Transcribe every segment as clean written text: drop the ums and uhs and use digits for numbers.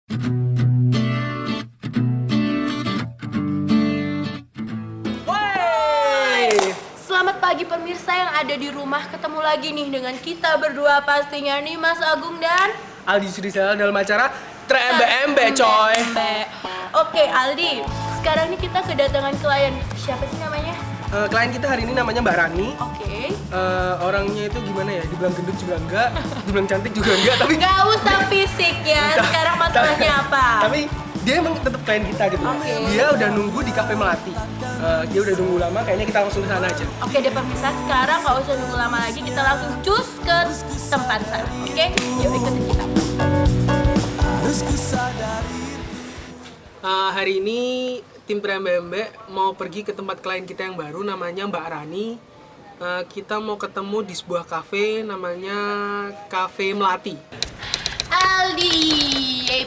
Selamat pagi pemirsa yang ada di rumah, ketemu lagi nih dengan kita berdua pastinya nih Mas Agung dan Aldi Sudisela dalam acara Trembe-embe coy. Oke Aldi, sekarang nih kita kedatangan klien. Siapa sih namanya? Klien kita hari ini namanya Mbak Rani. Oke. Orangnya itu gimana ya, dibilang gendut juga enggak, dibilang cantik juga enggak, tapi Gak usah fisik ya, sekarang masalahnya apa? Tapi dia emang tetap klien kita gitu. Oke. Dia udah nunggu di Cafe Melati. Dia udah nunggu lama, kayaknya kita langsung ke sana aja. Oke deh pemirsa, sekarang gak usah nunggu lama lagi, kita langsung cus ke tempat sana. Oke, yuk ikutin kita. Hari ini tim Trembe-embe mau pergi ke tempat klien kita yang baru namanya Mbak Rani. Kita mau ketemu di sebuah kafe namanya Cafe Melati. Aldi,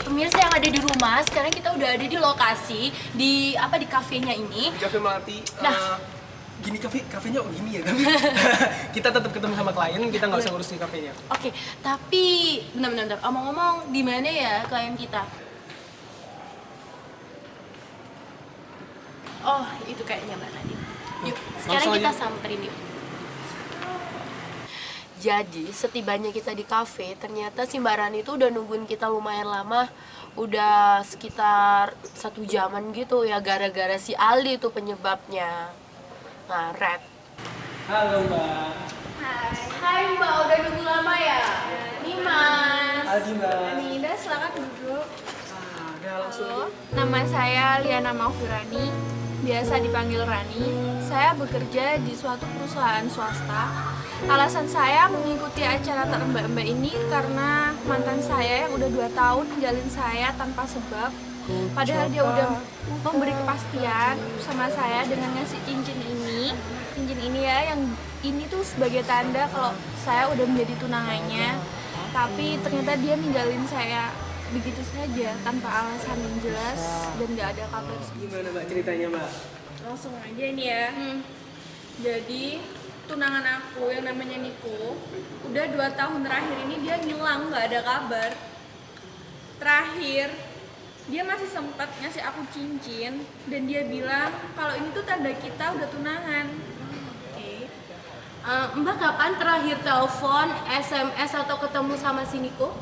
pemirsa yang ada di rumah, sekarang kita udah ada di lokasi di kafenya ini. Di Cafe Melati. Nah. Gini kafenya gini ya, tapi kita tetap ketemu sama klien, kita nggak usah ngurus di kafenya. Oke, tapi bentar. Omong-omong, di mana ya klien kita? Oh, itu kayaknya Mbak Nadine. Yuk, sekarang langsung kita aja. samperin yuk. Jadi, setibanya kita di kafe, ternyata si Mbak Rani itu udah nungguin kita lumayan lama. Udah sekitar 1 jaman gitu ya, gara-gara si Aldi itu penyebabnya. Ngaret. Halo Mbak. Hai Mbak, udah nunggu lama ya? Nih Mas. Aldi Mbak. Nida, silakan duduk. Udah langsung. Halo, nama saya Liana Maufirani, biasa dipanggil Rani. Saya bekerja di suatu perusahaan swasta. Alasan saya mengikuti acara Trembe-embe ini karena mantan saya yang udah 2 tahun ninggalin saya tanpa sebab. Padahal dia udah memberi kepastian sama saya dengan ngasih cincin ini. Cincin ini ya, yang ini tuh sebagai tanda kalau saya udah menjadi tunangannya. Tapi ternyata dia ninggalin saya begitu saja tanpa alasan yang jelas dan gak ada kabar. Gimana Mbak ceritanya Mbak? Langsung aja nih ya. Jadi tunangan aku yang namanya Niko udah 2 tahun terakhir ini dia ngilang, gak ada kabar. Terakhir dia masih sempat ngasih aku cincin dan dia bilang kalau ini tuh tanda kita udah tunangan. Oke. Mbak kapan terakhir telepon, SMS atau ketemu sama si Niko?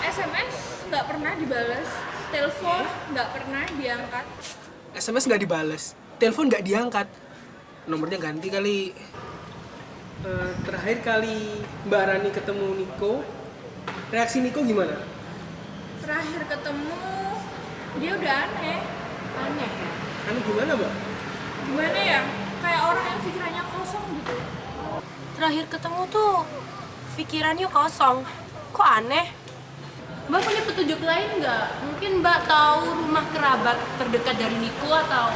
SMS nggak pernah dibales, telepon nggak pernah diangkat. SMS nggak dibales, telepon nggak diangkat, nomornya ganti kali. Terakhir kali Mbak Rani ketemu Niko, reaksi Niko gimana? Terakhir ketemu dia udah aneh. Aneh. Aneh gimana Mbak? Gimana ya? Kayak orang yang pikirannya kosong gitu. Terakhir ketemu tuh pikirannya kosong. Kok aneh? Mbak punya petunjuk lain nggak? Mungkin Mbak tahu rumah kerabat terdekat dari Niko atau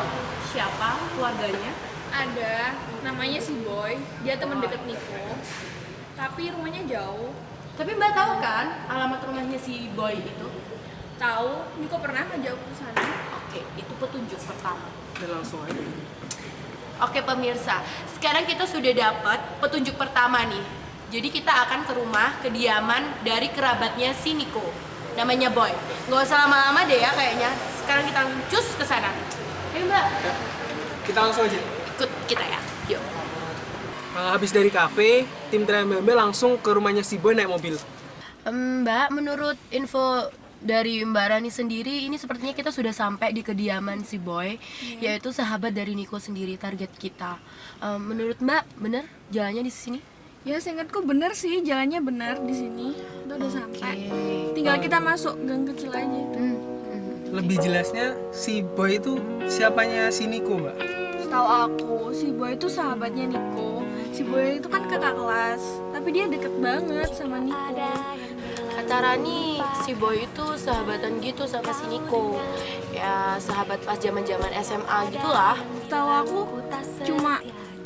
siapa keluarganya? Ada, namanya si Boy. Dia teman deket Niko. Tapi rumahnya jauh. Tapi Mbak tahu kan alamat rumahnya si Boy itu? Tahu, Niko pernah ngajak aku ke sana. Oke, itu petunjuk pertama. Dan langsung aja. Oke pemirsa, sekarang kita sudah dapat petunjuk pertama nih. Jadi kita akan ke rumah kediaman dari kerabatnya si Niko. Namanya Boy. Nggak usah lama-lama deh ya kayaknya. Sekarang kita langsung cus ke sana. Ayo Mbak, Kita langsung aja. ikut kita ya. Yuk. Habis dari kafe, tim Trembe-embe langsung ke rumahnya si Boy naik mobil. Mbak, menurut info dari Mbak Rani sendiri, ini sepertinya kita sudah sampai di kediaman si Boy, yaitu sahabat dari Niko sendiri, target kita. Menurut Mbak, bener jalannya di sini? Ya, seingatku bener sih, jalannya bener di sini. Kita udah sampai. Tinggal kita masuk gang kecil aja itu. Lebih jelasnya, si Boy itu siapanya si Niko Mbak? Setahu aku, si Boy itu sahabatnya Niko. Si Boy itu kan kakak kelas, tapi dia deket banget sama Niko. Kata Rani, si Boy itu sahabatan gitu sama si Niko. Ya, sahabat pas zaman-zaman SMA gitulah. Tahu aku cuma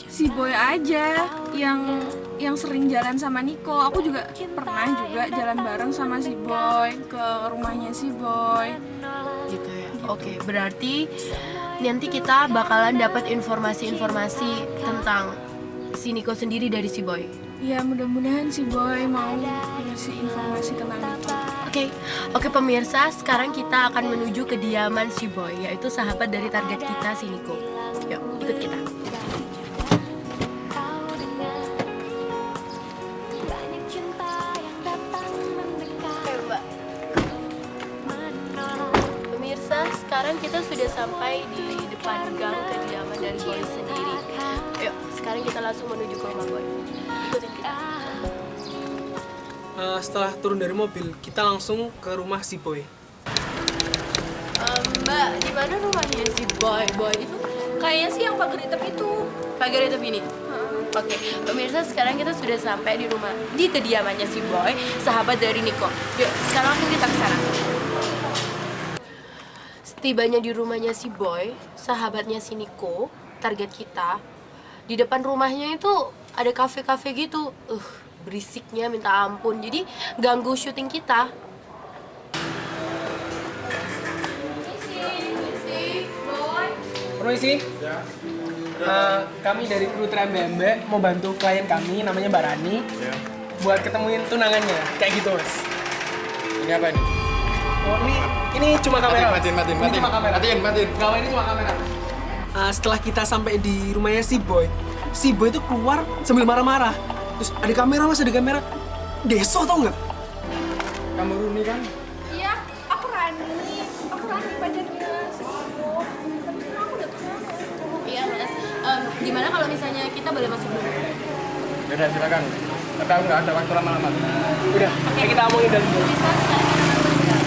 si Boy aja yang sering jalan sama Niko. Aku juga pernah juga jalan bareng sama si Boy ke rumahnya si Boy. Gitu ya. Oke, berarti nanti kita bakalan dapat informasi-informasi tentang si Niko sendiri dari si Boy. Ya mudah-mudahan si Boy mau ngasih informasi tentang itu. Oke pemirsa, sekarang kita akan menuju kediaman si Boy, yaitu sahabat dari target kita, si Niko. Yuk, ikut kita. Pemirsa, sekarang kita sudah sampai di depan gang kediaman dari Boy sendiri. Yuk, sekarang kita langsung menuju ke rumah Boy. Ikutin kita. Setelah turun dari mobil, kita langsung ke rumah si Boy. Mbak, di mana rumahnya si Boy? Boy itu Kayaknya sih yang pagar hitam itu. pagar itu ini. Oke, pemirsa, sekarang kita sudah sampai di kediamannya si Boy, sahabat dari Niko. Yuk, sekarang langsung kita ke sana. Setibanya di rumahnya si Boy, sahabatnya si Niko, target kita, di depan rumahnya itu ada kafe-kafe gitu. Berisiknya minta ampun. Jadi ganggu syuting kita. Permisi. Ya. Kami dari kru Tram BMB mau bantu klien kami namanya Mbak Rani. Ya. Buat ketemuin tunangannya. Kayak gitu, Mas. Ini apa ini? Oh, ini cuma kamera. Matiin. Ini cuma kamera. Matiin. Gak, ini cuma kamera. Setelah kita sampai di rumahnya si Boy itu keluar sambil marah-marah. Terus ada kamera, Mas, ada kamera. Deso tau nggak? Kamu Runi kan? Iya, aku Rani pacarnya si Niko. Tapi aku udah tunangan. Iya, Mas. Gimana kalau misalnya kita boleh masuk dulu? Yaudah, silakan. Tapi aku nggak ada waktu lama-lama. Udah, kita omongin dari dulu. Bisa sekarang kita masuk ke dalam.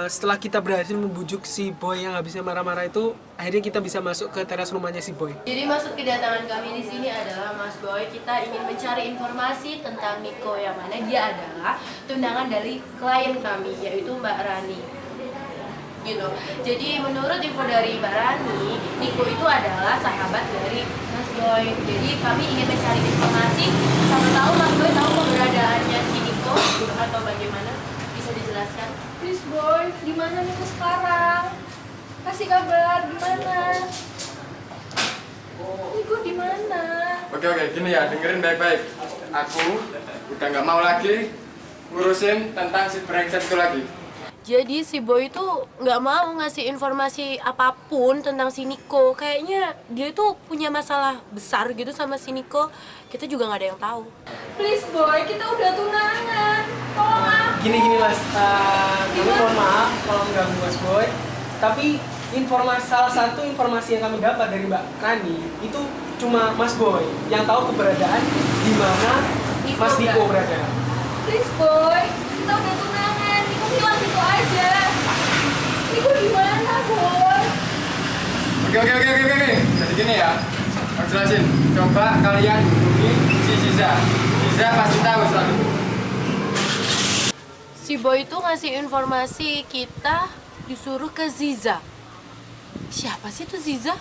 Setelah kita berhasil membujuk si Boy yang habisnya marah-marah itu, akhirnya kita bisa masuk ke teras rumahnya si Boy. Jadi maksud kedatangan kami di sini adalah, Mas Boy, kita ingin mencari informasi tentang Niko, yang mana dia adalah tunangan dari klien kami, yaitu Mbak Rani. Gitu. Jadi menurut info dari Mbak Rani, Niko itu adalah sahabat dari Mas Boy. Jadi kami ingin mencari informasi, sama tahu Mas Boy tahu keberadaannya si Niko atau bagaimana? Bisa dijelaskan? Please Boy, di mana Niko sekarang? Kasih kabar, di mana? Niko di mana? Oke, gini ya, dengerin baik-baik. Aku udah nggak mau lagi ngurusin tentang si brengsek itu lagi. Jadi si Boy itu nggak mau ngasih informasi apapun tentang si Niko. Kayaknya dia itu punya masalah besar gitu sama si Niko. Kita juga nggak ada yang tahu. Please Boy, kita udah tunangan. Tolong aku. Gini Mas, kami mohon maaf kalau mengganggu Mas Boy. Tapi salah satu informasi yang kami dapat dari Mbak Rani itu cuma Mas Boy yang tahu keberadaan di mana Mas Niko berada. Please Boy, kita udah tunangan. Niko hilang gitu aja. Niko di mana Boy? Oke. Jadi gini ya, aku jelasin. Coba kalian hubungi si Ziza. Ziza pasti tahu soal itu. Si Boy itu ngasih informasi kita disuruh ke Ziza. Siapa sih itu Ziza?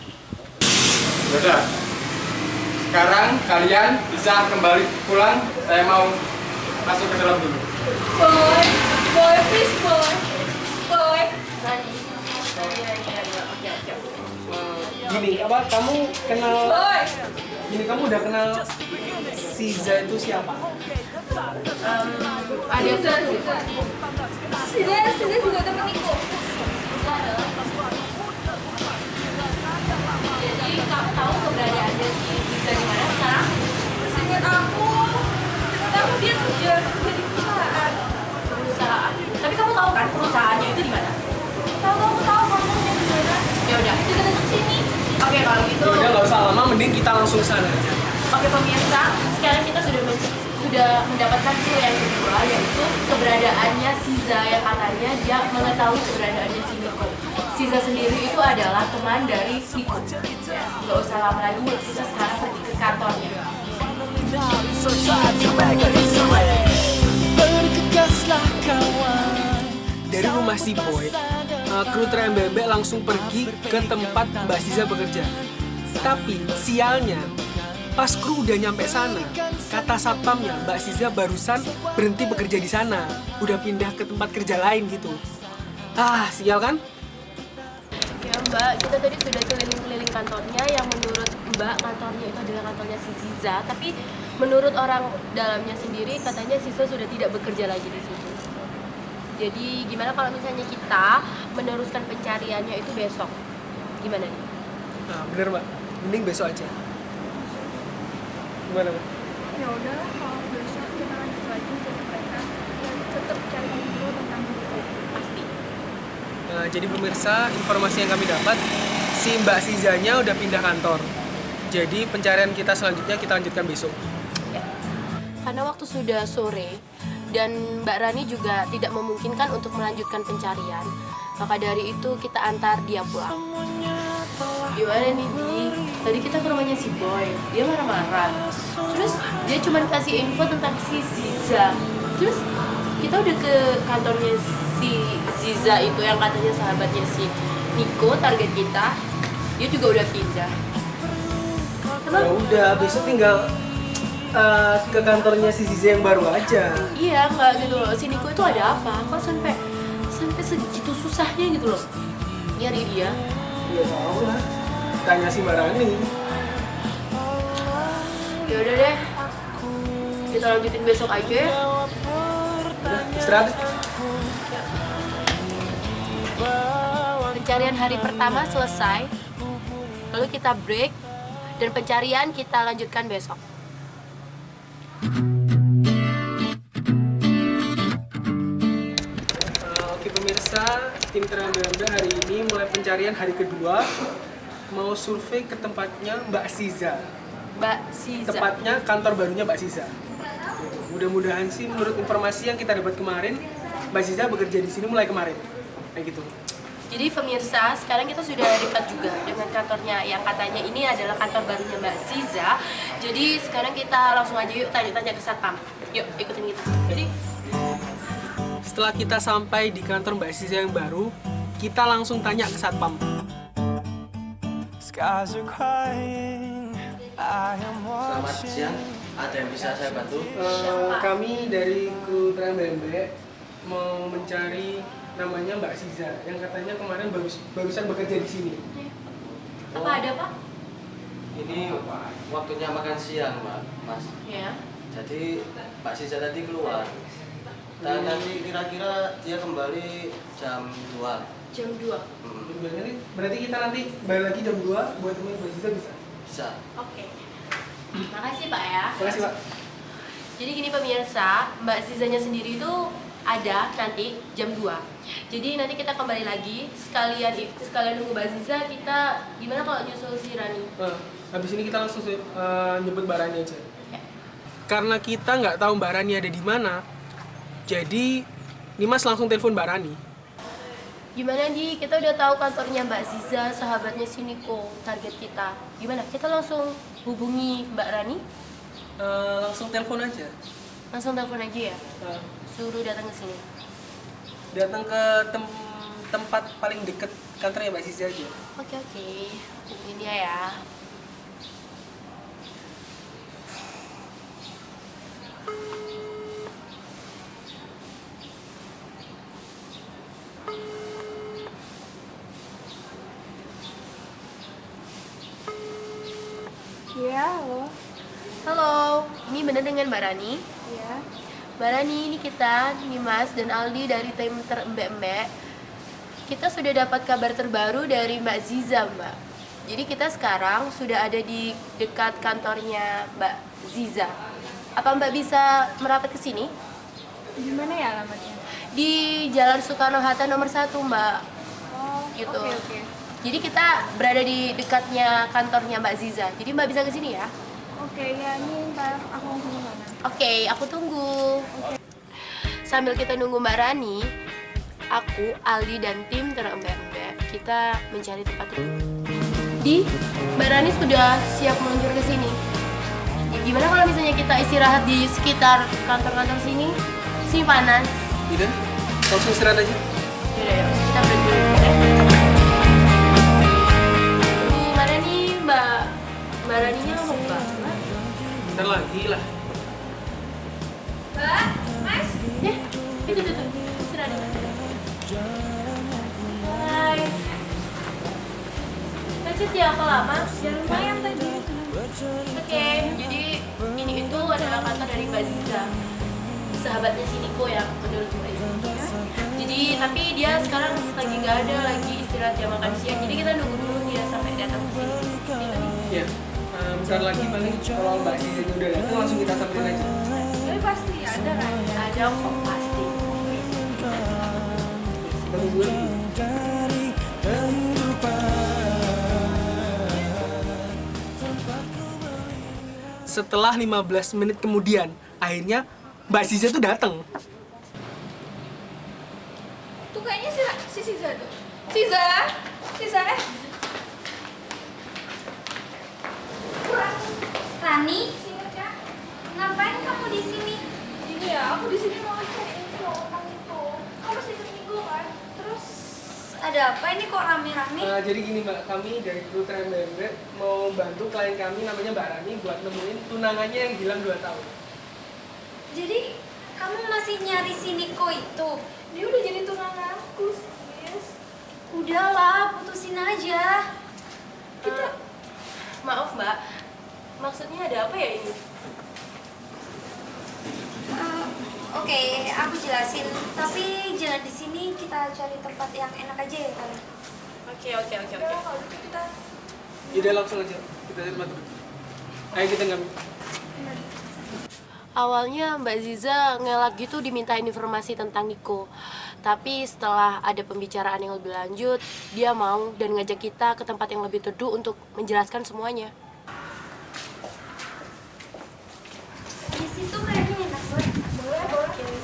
Yaudah. Sekarang kalian bisa kembali pulang. Saya mau masuk ke dalam dulu. Boy, please Boy. Boy. Iya. Oke. Gini, kamu kenal? Boy. Gini, kamu udah kenal si Ziza itu siapa? Ada Sini juga temen Niko. Jadi kamu tahu keberadaannya si Ziza di mana sekarang? Seingat aku dia kerja di perusahaan. Tapi kamu tahu kan perusahaannya itu di mana? Tahu kantornya di mana? Ya udah. Dekat sini. Oke, kalau gitu. Udah nggak usah lama, mending kita langsung ke sana. Oke pemirsa, sekarang kita sudah mendapatkan clue yang kedua, yaitu keberadaannya Ziza, yang katanya dia mengetahui keberadaannya si Niko. Ziza sendiri itu adalah teman dari Niko. Ya, nggak usah lama lagi, kita sekarang pergi ke kantornya. Dari rumah si Boy, kru Tram BMB langsung pergi ke tempat Mbak Ziza bekerja. Tapi sialnya, pas kru udah nyampe sana, kata satpamnya Mbak Ziza barusan berhenti bekerja di sana, udah pindah ke tempat kerja lain gitu. Sial kan? Ya Mbak, kita tadi sudah keliling-keliling kantornya, yang menurut Mbak kantornya itu adalah kantornya si Ziza. Tapi menurut orang dalamnya sendiri katanya siswa sudah tidak bekerja lagi di situ. Jadi gimana kalau misalnya kita meneruskan pencariannya itu besok? Gimana nih? Nah, bener Mbak. Mending besok aja. Gimana Mbak? Ya udahlah, kalau besok kita lanjut lagi cari mereka. Ya tetap cari info tentang itu. Pasti. Nah, jadi pemirsa, informasi yang kami dapat, si Mbak Sizanya udah pindah kantor. Jadi pencarian kita selanjutnya kita lanjutkan besok. Ya. Karena waktu sudah sore dan Mbak Rani juga tidak memungkinkan untuk melanjutkan pencarian, maka dari itu kita antar dia pulang. Gimana nih Di? Tadi kita ke rumahnya si Boy, dia marah-marah. Terus dia cuma kasih info tentang si Ziza. Terus kita udah ke kantornya si Ziza itu yang katanya sahabatnya si Niko, target kita. Dia juga udah pindah. Ya udah, besok tinggal ke kantornya si Ziza yang baru aja. Iya, nggak gitu loh. Si Niko itu ada apa? Kok sampai segitu susahnya gitu loh nyari dia? Ya tahu lah. Tanya si Mbak Rani. Ya udah deh, kita lanjutin besok aja ya. Udah, istirahat. Pencarian hari pertama selesai, lalu kita break dan pencarian kita lanjutkan besok. Oke pemirsa, tim Terang Belanda hari ini mulai pencarian hari kedua. Mau survei ke tempatnya Mbak Siza. Mbak Siza. Tepatnya kantor barunya Mbak Siza. Mudah-mudahan sih menurut informasi yang kita dapat kemarin, Mbak Siza bekerja di sini mulai kemarin. Kayak gitu. Jadi pemirsa, sekarang kita sudah dekat juga dengan kantornya yang katanya ini adalah kantor barunya Mbak Siza. Jadi sekarang kita langsung aja yuk tanya-tanya ke satpam. Yuk ikutin kita. Jadi Setelah kita sampai di kantor Mbak Siza yang baru, kita langsung tanya ke satpam. Selamat siang, ada yang bisa saya bantu? Kami dari kru Terang Belanda mau mencari namanya Mbak Siza yang katanya kemarin barusan bekerja di sini. apa ada Pak? Ini waktunya makan siang, Mas. Ya. Jadi Pak Siza tadi keluar. Dan nanti kira-kira dia kembali jam 2. Jam 2. Berarti kita nanti balik lagi jam 2 buat temuin Mbak Siza bisa? Bisa. Oke. Makasih Pak ya. Terima kasih Pak. Jadi gini pemirsa, Mbak Zizanya sendiri itu ada nanti jam 2. Jadi nanti kita kembali lagi sekalian nunggu Mbak Ziza, kita gimana kalau nyusul si Rani? Habis ini kita langsung nyebut Mbak Rani aja. Ya. Karena kita nggak tahu Mbak Rani ada di mana, jadi Nimas langsung telepon Mbak Rani. Gimana Di? Kita udah tahu kantornya Mbak Ziza, sahabatnya si Niko, target kita. Gimana? Kita langsung hubungi Mbak Rani? Langsung telepon aja. Langsung telepon aja ya? Suruh datang ke sini. Datang ke tempat paling deket kantornya Mbak Ziza aja. Oke. Hubungin dia ya. Iya, halo. Halo, ini bener dengan Mbak Rani? Iya. Mbak Rani, ini kita, Nimas dan Aldi dari tim Mbak. Kita sudah dapat kabar terbaru dari Mbak Ziza, Mbak. Jadi kita sekarang sudah ada di dekat kantornya Mbak Ziza. Apa Mbak bisa merapat ke sini? Di mana ya alamatnya? Di Jalan Soekarno-Hatta nomor 1, Mbak. Oh, Gitu. Oke. Jadi kita berada di dekatnya kantornya Mbak Ziza. Jadi Mbak bisa ke sini ya? Oke, ya ini ntar aku langsung ke sana. Oke, aku tunggu. Sambil kita nunggu Mbak Rani, aku, Aldi, dan tim Mbak, kita mencari tempat itu. Mbak Rani sudah siap meluncur ke sini. Ya, gimana kalau misalnya kita istirahat di sekitar kantor-kantor sini? Sini panas. Tidak? Langsung istirahat aja. Yaudah, yuk, kita berhenti dulu ya. Mana nih Mbak Raninya lama banget. Bentar lagi lah. Mbak, Mas, ya, itu, istirahat. Hai. Macet ya, apa lama? Ya lumayan tadi. Oke, jadi ini itu kata dari Mbak Ziza, sahabatnya si Niko ya menurut Mbak Ziza. Jadi tapi dia sekarang lagi nggak ada, lagi istirahat jam makan siang. Jadi kita nunggu dulu dia sampai datang ke sini. Iya. Bentar lagi paling kalau Mbak Ziza udah datang langsung kita samperin aja. Tapi pasti ada kan? Ada kok pasti. Kita tunggu dulu. Setelah 15 menit kemudian, akhirnya Mbak Ziza tuh datang. Tuh kayaknya si Siza tuh. Siza Rani, sini Kak. ngapain kamu di sini? Ini ya, aku di sini mau cari info tentang itu. Kamu masih ikut Minggu kan? Terus ada apa ini kok rame-rame? Jadi gini Mbak, kami dari kru TMBB mau bantu klien kami namanya Mbak Rani buat nemuin tunangannya yang hilang 2 tahun. Jadi kamu masih nyari si Niko itu? Dia udah jadi tunanganku, sis. Udahlah, putusin aja. Kita maaf Mbak, maksudnya ada apa ya ini? Oke, aku jelasin. Tapi jangan di sini, kita cari tempat yang enak aja ya kali. Oke. Udah, kalau gitu kita Yaudah langsung aja, kita cari tempat dulu. Ayo kita ngambil. Awalnya Mbak Ziza ngelak gitu dimintain informasi tentang Niko. Tapi setelah ada pembicaraan yang lebih lanjut, dia mau dan ngajak kita ke tempat yang lebih teduh untuk menjelaskan semuanya. Di situ kayaknya enak banget. boleh.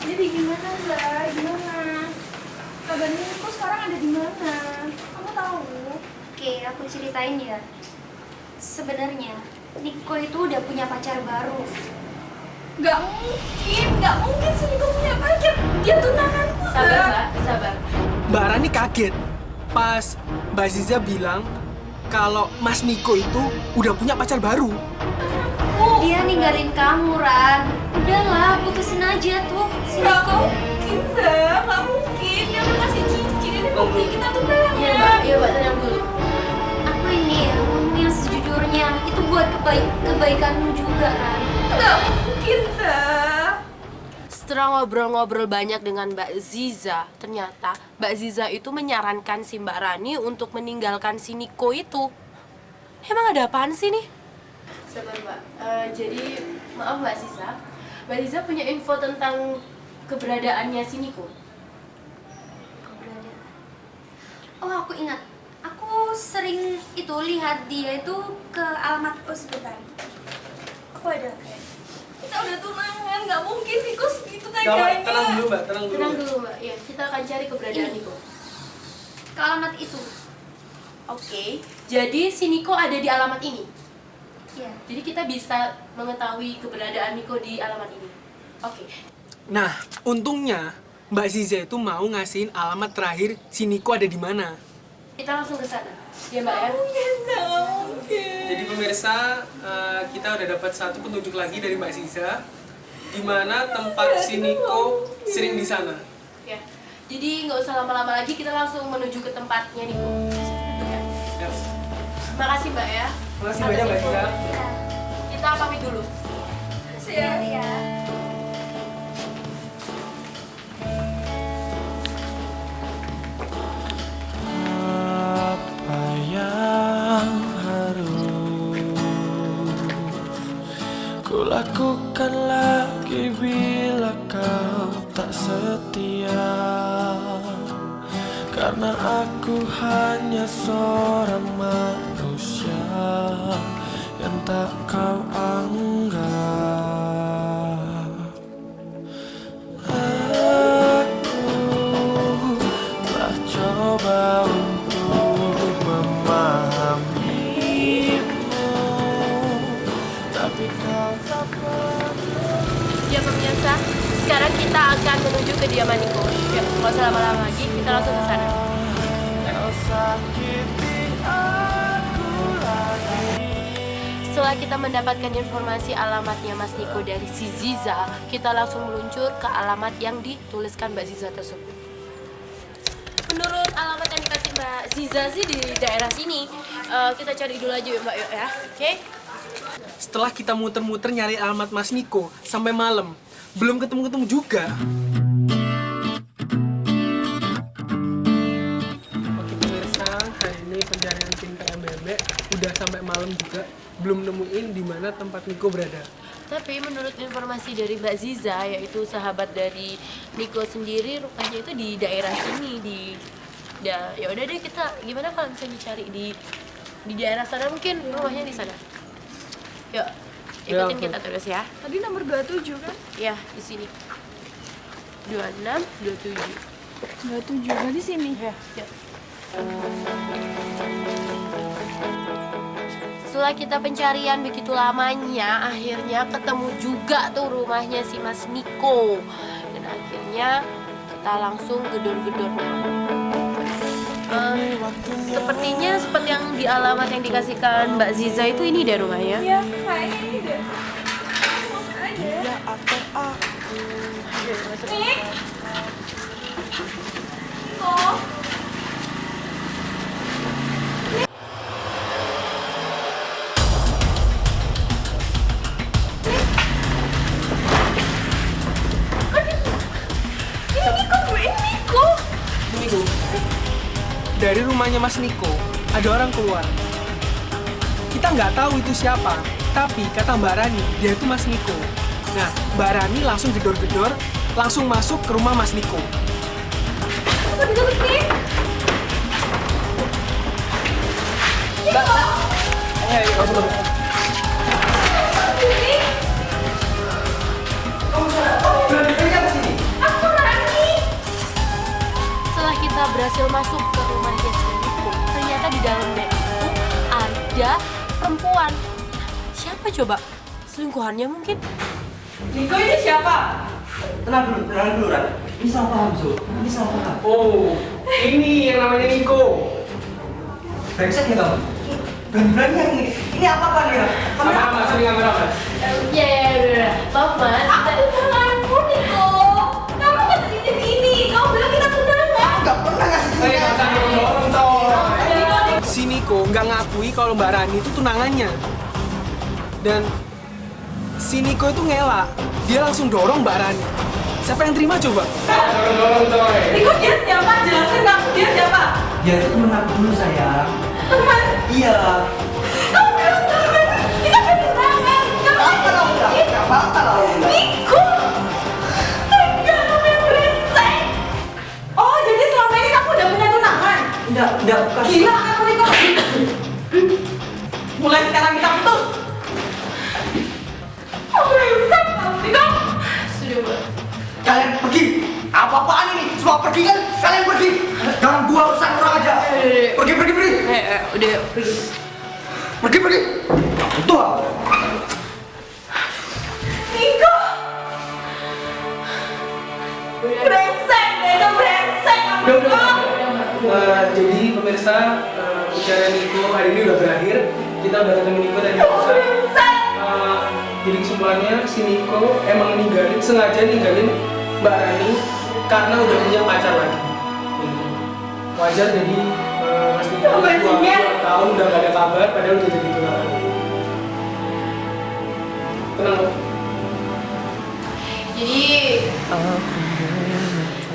Jadi gimana, Zah? Gimana? Kabar Niko sekarang ada di mana? Kamu tahu? Oke, aku ceritain ya. Sebenarnya Niko itu udah punya pacar baru. Gak mungkin sih Niko punya pacar. Dia tunanganku, Sabar Zah. Mbak, sabar. Mbak Rani kaget pas Mbak Ziza bilang kalau Mas Niko itu udah punya pacar baru. Dia ninggalin kamu, Ran. Udahlah, putusin aja tuh si Gak Niko. mungkin, Zah. Gak mungkin. Dia udah kasih cincin. Ini bukti kita tunangan. Iya Mbak, tenang dulu. Aku ini ya, ngomong yang sejujurnya. Itu buat kebaikanmu juga, Ran. Gak mungkin, Zah. Setelah ngobrol-ngobrol banyak dengan Mbak Ziza, ternyata Mbak Ziza itu menyarankan si Mbak Rani untuk meninggalkan si Niko itu. Emang ada apaan sih nih? Sabar Mbak, jadi maaf Mbak Ziza, Mbak Ziza punya info tentang keberadaannya si Niko. Keberadaan. Oh, aku ingat. Aku sering itu lihat dia itu ke alamat sebentar. Aku ada kayak. Kita udah tunangan. Gak mungkin Niko segitu Mbak, teganya. tenang dulu Mbak, tenang dulu. Tenang dulu Mbak, ya kita akan cari keberadaan Niko. Ke alamat itu. Oke, jadi si Niko ada di alamat ini. Iya. Jadi kita bisa mengetahui keberadaan Niko di alamat ini. Oke. Nah, untungnya Mbak Ziza itu mau ngasihin alamat terakhir si Niko ada di mana. Kita langsung ke sana. Ya Mbak ya. Jadi pemirsa, kita udah dapat satu petunjuk lagi dari Mbak Ziza di mana tempat si Niko sering di sana. Ya. Jadi nggak usah lama-lama lagi, kita langsung menuju ke tempatnya Niko. Ya. Ya. Makasih Mbak ya. Makasih banyak Mbak Ziza. Iya. Kita pamit dulu. Iya, iya. Apa yang harus kulakukan lagi bila kau tak setia? Karena aku hanya seorang manusia yang tak kau anggap. Aku telah coba untuk memahamimu, tapi kau tak pernah. Ya pemirsa, sekarang kita akan menuju ke kediaman Niko. Ya, nggak usah lama-lama lagi, kita langsung ke sana. Kau sakiti aku lagi. Setelah kita mendapatkan informasi alamatnya Mas Niko dari si Ziza, kita langsung meluncur ke alamat yang dituliskan Mbak Ziza tersebut. Menurut alamat yang dikasih Mbak Ziza sih di daerah sini. Kita cari dulu aja ya Mbak Yuk ya, oke? Setelah kita muter-muter nyari alamat Mas Niko sampai malam, belum ketemu-ketemu juga. Oke pemirsa, hari ini pencarian tim KMBB udah sampai malam juga, belum nemuin di mana tempat Niko berada. Tapi menurut informasi dari Mbak Ziza, yaitu sahabat dari Niko sendiri, rupanya itu di daerah sini ya udah deh, kita gimana kalau misalnya dicari di daerah sana, mungkin rumahnya di sana. Yuk, ikutin kita terus ya. Tadi nomor 27 kan? Ya, di sini. 26, 27. 27 kan di sini. Ya. Setelah kita pencarian begitu lamanya, akhirnya ketemu juga tuh rumahnya si Mas Niko. Dan akhirnya kita langsung gedor-gedor rumahnya. Sepertinya seperti yang di alamat yang dikasihkan Mbak Ziza itu, ini deh rumahnya. Iya, kayaknya ini deh. Nik! Niko! Dari rumahnya Mas Niko, ada orang keluar. Kita nggak tahu itu siapa, tapi kata Mbak Rani, dia itu Mas Niko. Nah, Mbak Rani langsung gedor-gedor, langsung masuk ke rumah Mas Niko. Setelah kita berhasil masuk ke rumahnya si Niko, ternyata di dalamnya itu ada perempuan. Siapa coba? Selingkuhannya mungkin? Niko ini siapa? Tenang dulu, Ran. Ini salah paham, Zo. Ini salah paham. Oh, ini yang namanya Niko. Brengsek ya kamu? Berani-berani yang ini apa nih, Ran? Sama-sama, sering apa-apa. Ya, maaf Mas. Aku tunanganmu, Niko. Kamu nggak sedikit ini. Kamu bilang kita tunangan. Nggak pernah ngasih duit. Si Niko nggak ngakui kalau Mbak Rani itu tunangannya. Dan si Niko itu ngelak. Dia langsung dorong Mbak Rani. Siapa yang terima coba? Niko dia siapa? Jelasin aku dia siapa? Dia itu temen aku dulu, sayang. Teman. Iya. Kamu bilang teman. Kita kan tunangan. Nggak apa-apa lah. Niko! Tega kamu yang brengsek! Oh, jadi selama ini kamu udah punya tunangan? Enggak, bukan. Gila kamu, Niko! Mulai sekarang kita putus! Kamu brengsek, Niko! Sudah Mbak. Kalian pergi. Apa-apaan ini? Semua pergi kan? Kalian pergi. Jangan gua urusan orang aja. Pergi. Udah pergi. Pergi. Betul. Niko! Brengsek, itu brengsek kamu, Niko! Jadi pemirsa, pencarian Niko hari ini udah berakhir. Kita udah ketemu Niko tadi. Kamu brengsek! Jadi kesimpulannya si Niko emang sengaja ninggalin Mbak Rani karena udah punya pacar lagi. Wajar jadi Mas Niko Kamu bajingan. 2 tahun udah gak ada kabar padahal udah jadi tunangan. Tenang kok. Jadi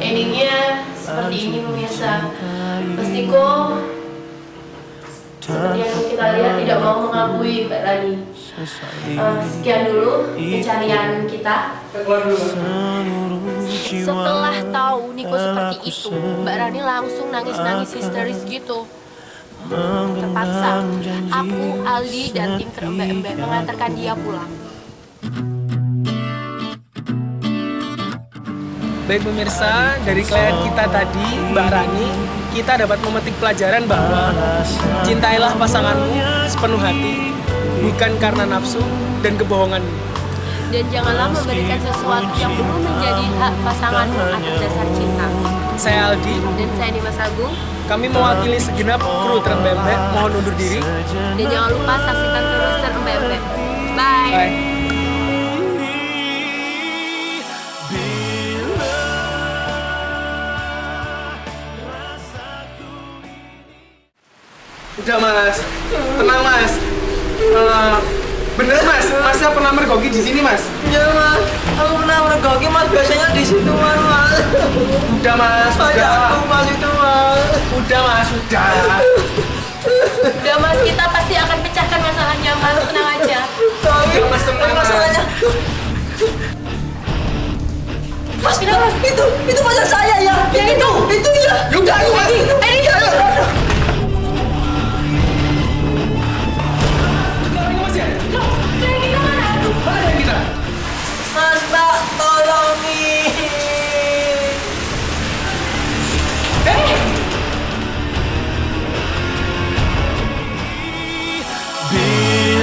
endingnya seperti ini pemirsa. Mas Niko seperti yang kita lihat tidak mau mengakui Mbak Rani. Sekian dulu pencarian kita. Keluar dulu. Setelah tahu Niko seperti itu, Mbak Rani langsung nangis-nangis histeris gitu. Terpaksa aku, Aldi, dan tim terembek-embek mengantarkan dia pulang. Baik pemirsa, dari klien kita tadi, Mbak Rani, kita dapat memetik pelajaran bahwa cintailah pasanganmu sepenuh hati, bukan karena nafsu dan kebohonganmu. Dan janganlah memberikan sesuatu yang belum menjadi hak pasanganmu atas dasar cinta. Saya Aldi. Dan saya Dimas Agung. kami mewakili segenap kru Trembembe mohon undur diri. Dan jangan lupa saksikan terus Trembembe. Bye. Bye. Udah mas, tenang mas. Bener mas, masnya pernah mergoki di sini mas? Iya mas, aku pernah mergoki mas, biasanya di situ mas. Udah mas, Saya udah. aku mas itu mas. Udah mas, udah. Udah mas, kita pasti akan pecahkan masalahnya mas, tenang aja. Tapi Udah, mas, tenang, mas. masalahnya. Mas, Kenapa? itu pacar saya ya. Yang itu? Itu ya. Udah, ayo mas. Sekarang mas ya? Mana yang kita? Mas, Mbak, tolongin. Bila